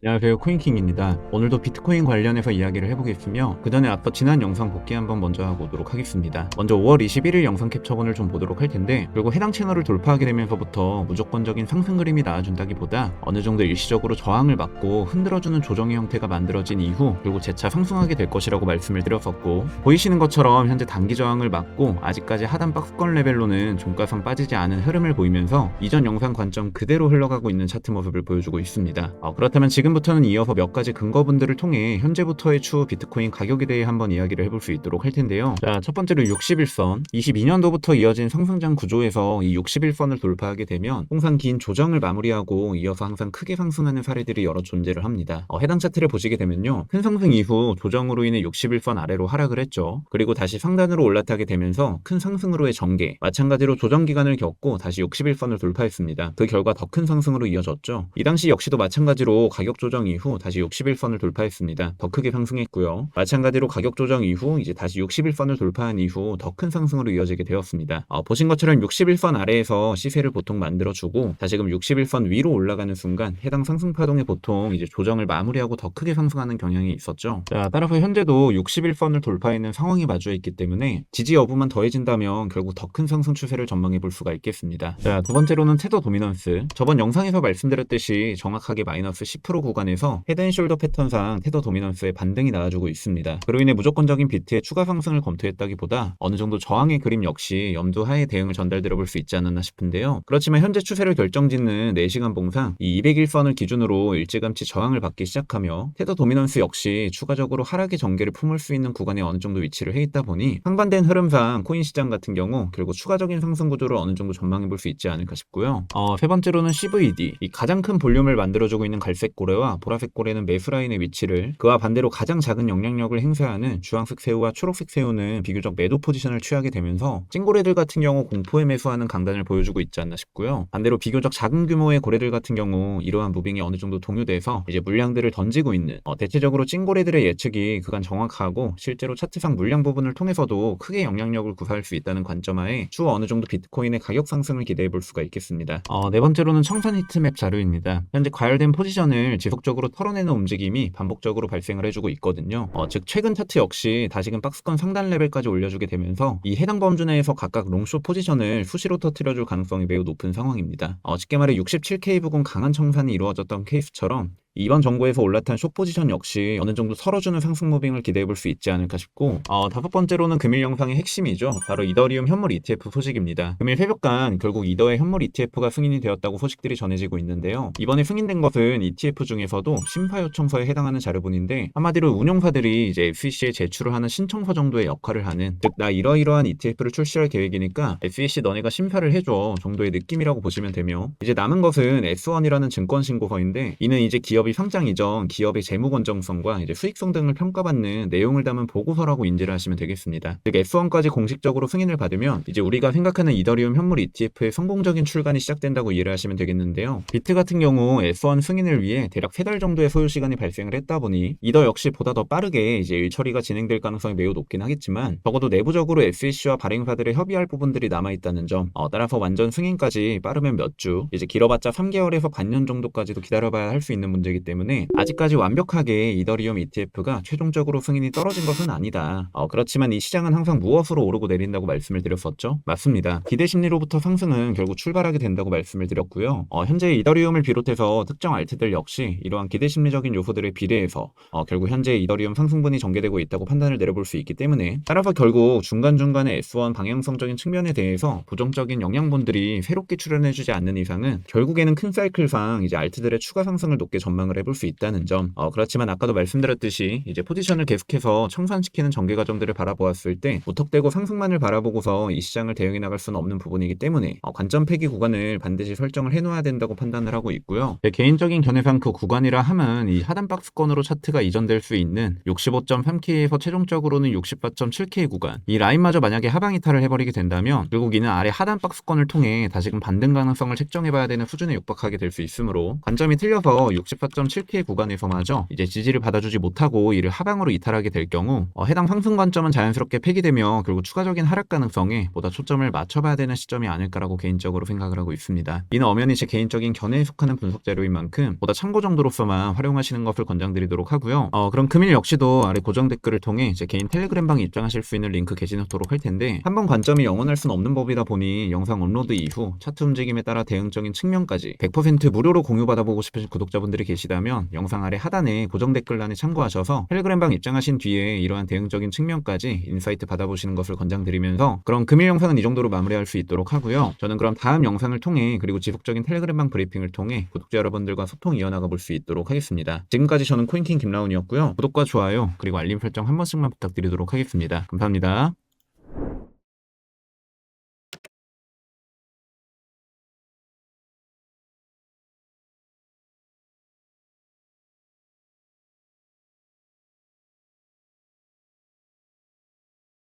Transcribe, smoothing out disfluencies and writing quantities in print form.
안녕하세요, 코인킹입니다. 오늘도 비트코인 관련해서 이야기를 해보겠으며 그 전에 앞서 지난 영상 복귀 한번 먼저 보도록 하겠습니다. 먼저 5월 21일 영상 캡처본을 좀 보도록 할 텐데, 결국 해당 채널을 돌파하게 되면서부터 무조건적인 상승 그림이 나와준다기보다 어느 정도 일시적으로 저항을 맞고 흔들어주는 조정의 형태가 만들어진 이후 결국 재차 상승하게 될 것이라고 말씀을 드렸었고, 보이시는 것처럼 현재 단기 저항을 맞고 아직까지 하단 박스권 레벨로는 종가상 빠지지 않은 흐름을 보이면서 이전 영상 관점 그대로 흘러가고 있는 차트 모습을 보여주고 있습니다. 그렇다면 지금부터는 이어서 몇 가지 근거분들을 통해 현재부터의 추후 비트코인 가격에 대해 한번 이야기를 해볼 수 있도록 할 텐데요. 자, 첫 번째로 61선. 22년도부터 이어진 상승장 구조에서 이 61선을 돌파하게 되면 항상 긴 조정을 마무리하고 이어서 항상 크게 상승하는 사례들이 여러 존재를 합니다. 해당 차트를 보시게 되면요, 큰 상승 이후 조정으로 인해 61선 아래로 하락을 했죠. 그리고 다시 상단으로 올라타게 되면서 큰 상승으로의 전개, 마찬가지로 조정 기간을 겪고 다시 61선을 돌파했습니다. 그 결과 더 큰 상승으로 이어졌죠. 이 당시 역시도 마찬가지로 가격 조정 이후 다시 61선을 돌파했습니다. 더 크게 상승했고요. 마찬가지로 가격 조정 이후 이제 다시 61선을 돌파한 이후 더 큰 상승으로 이어지게 되었습니다. 보신 것처럼 61선 아래에서 시세를 보통 만들어주고 다시금 61선 위로 올라가는 순간 해당 상승 파동에 보통 이제 조정을 마무리하고 더 크게 상승하는 경향이 있었죠. 자, 따라서 현재도 61선을 돌파했는 상황이 마주해 있기 때문에 지지 여부만 더해진다면 결국 더 큰 상승 추세를 전망해 볼 수가 있겠습니다. 자, 두 번째로는 테더 도미넌스. 저번 영상에서 말씀드렸듯이 정확하게 마이너스 10% 구간에서 헤드앤숄더 패턴상 테더 도미넌스의 반등이 나와주고 있습니다. 그로 인해 무조건적인 비트의 추가 상승을 검토했다기보다 어느 정도 저항의 그림 역시 염두하에 대응을 전달드려 볼 수 있지 않았나 싶은데요. 그렇지만 현재 추세를 결정짓는 4시간 봉상 이 201선을 기준으로 일찌감치 저항을 받기 시작하며 테더 도미넌스 역시 추가적으로 하락의 전개를 품을 수 있는 구간에 어느 정도 위치를 해 있다 보니 상반된 흐름상 코인 시장 같은 경우 결국 추가적인 상승 구조를 어느 정도 전망해 볼 수 있지 않을까 싶고요. 세 번째로는 CVD. 이 가장 큰 볼륨을 만들어주고 있는 갈색 고래와 보라색 고래는 매수 라인의 위치를, 그와 반대로 가장 작은 영향력을 행사하는 주황색 새우와 초록색 새우는 비교적 매도 포지션을 취하게 되면서 찐고래들 같은 경우 공포에 매수하는 강단을 보여주고 있지 않나 싶고요. 반대로 비교적 작은 규모의 고래들 같은 경우 이러한 무빙이 어느 정도 동요돼서 이제 물량들을 던지고 있는, 대체적으로 찐고래들의 예측이 그간 정확하고 실제로 차트상 물량 부분을 통해서도 크게 영향력을 구사할 수 있다는 관점하에 추후 어느 정도 비트코인의 가격 상승을 기대해 볼 수가 있겠습니다. 네 번째로는 청산 히트맵 자료입니다. 현재 과열된 포지션을 지속적으로 털어내는 움직임이 반복적으로 발생을 해주고 있거든요. 즉 최근 차트 역시 다시금 박스권 상단 레벨까지 올려주게 되면서 이 해당 범주 내에서 각각 롱숏 포지션을 수시로 터뜨려줄 가능성이 매우 높은 상황입니다. 쉽게 말해 67K 부근 강한 청산이 이루어졌던 케이스처럼 이번 정보에서 올라탄 숏 포지션 역시 어느 정도 털어주는 상승 무빙을 기대해 볼 수 있지 않을까 싶고, 다섯 번째로는 금일 영상의 핵심이죠. 바로 이더리움 현물 ETF 소식입니다. 금일 새벽간 결국 이더의 현물 ETF가 승인이 되었다고 소식들이 전해지고 있는데요. 이번에 승인된 것은 ETF 중에서도 심사 요청서에 해당하는 자료분인데, 한마디로 운용사들이 이제 SEC에 제출을 하는 신청서 정도의 역할을 하는, 즉 나 이러이러한 ETF를 출시할 계획이니까 SEC 너네가 심사를 해줘 정도의 느낌이라고 보시면 되며, 이제 남은 것은 S1이라는 증권 신고서인데, 이는 이제 기업이 상장 이전 기업의 재무 건전성과 이제 수익성 등을 평가받는 내용을 담은 보고서라고 인지를 하시면 되겠습니다. 즉 S1까지 공식적으로 승인을 받으면 이제 우리가 생각하는 이더리움 현물 ETF의 성공적인 출간이 시작된다고 이해를 하시면 되겠는데요. 비트 같은 경우 S1 승인을 위해 대략 3달 정도의 소요 시간이 발생을 했다 보니 이더 역시 보다 더 빠르게 이제 일 처리가 진행될 가능성이 매우 높긴 하겠지만, 적어도 내부적으로 SEC와 발행사들의 협의할 부분들이 남아있다는 점, 따라서 완전 승인까지 빠르면 몇 주, 이제 길어봤자 3개월에서 반년 정도까지도 기다려봐야 할 수 있는 문제이기 때문에 아직까지 완벽하게 이더리움 ETF가 최종적으로 승인이 떨어진 것은 아니다. 그렇지만 이 시장은 항상 무엇으로 오르고 내린다고 말씀을 드렸었죠? 맞습니다. 기대 심리로부터 상승은 결국 출발하게 된다고 말씀을 드렸고요. 현재 이더리움을 비롯해서 특정 알트들 역시 이러한 기대 심리적인 요소들에 비례해서 결국 현재 이더리움 상승분이 전개되고 있다고 판단을 내려볼 수 있기 때문에, 따라서 결국 중간중간에 S1 방향성적인 측면에 대해서 부정적인 영향분들이 새롭게 출현해주지 않는 이상은 결국에는 큰 사이클상 이제 알트들의 추가 상승을 높게 전망을 해볼 수 있다는 점. 그렇지만 아까도 말씀드렸듯이 이제 포지션을 계속해서 청산시키는 전개 과정들을 바라보았을 때 무턱대고 상승만을 바라보고서 이 시장을 대응해 나갈 수는 없는 부분이기 때문에 관점 폐기 구간을 반드시 설정을 해놓아야 된다고 판단을 하고 있고요. 제 개인적인 견해상 그 구간이라 함은 이 하단 박스권으로 차트가 이전될 수 있는 65.3K에서 최종적으로는 64.7K 구간, 이 라인마저 만약에 하방 이탈을 해버리게 된다면 결국 이는 아래 하단 박스권을 통해 다시금 반등 가능성을 책정해봐야 되는 수준에 육박하게 될 수 있으므로, 관점이 틀려서 14.7K 구간에서마저 이제 지지를 받아주지 못하고 이를 하방으로 이탈하게 될 경우 해당 상승 관점은 자연스럽게 폐기되며 결국 추가적인 하락 가능성에 보다 초점을 맞춰봐야 되는 시점이 아닐까라고 개인적으로 생각을 하고 있습니다. 이는 엄연히 제 개인적인 견해에 속하는 분석 자료인 만큼 보다 참고 정도로서만 활용하시는 것을 권장드리도록 하고요. 그럼 금일 역시도 아래 고정 댓글을 통해 제 개인 텔레그램방에 입장하실 수 있는 링크 게시놓도록 할 텐데, 한번 관점이 영원할 순 없는 법이다 보니 영상 업로드 이후 차트 움직임에 따라 대응적인 측면까지 100% 무료로 공유받아보고 싶으신 구독자분들이 계시다면 영상 아래 하단에 고정 댓글란에 참고하셔서 텔레그램방 입장하신 뒤에 이러한 대응적인 측면까지 인사이트 받아보시는 것을 권장드리면서, 그럼 금일 영상은 이 정도로 마무리할 수 있도록 하고요. 저는 그럼 다음 영상을 통해 그리고 지속적인 텔레그램방 브리핑을 통해 구독자 여러분들과 소통 이어나가 볼 수 있도록 하겠습니다. 지금까지 저는 코인킹 김라운이었고요. 구독과 좋아요 그리고 알림 설정 한 번씩만 부탁드리도록 하겠습니다. 감사합니다.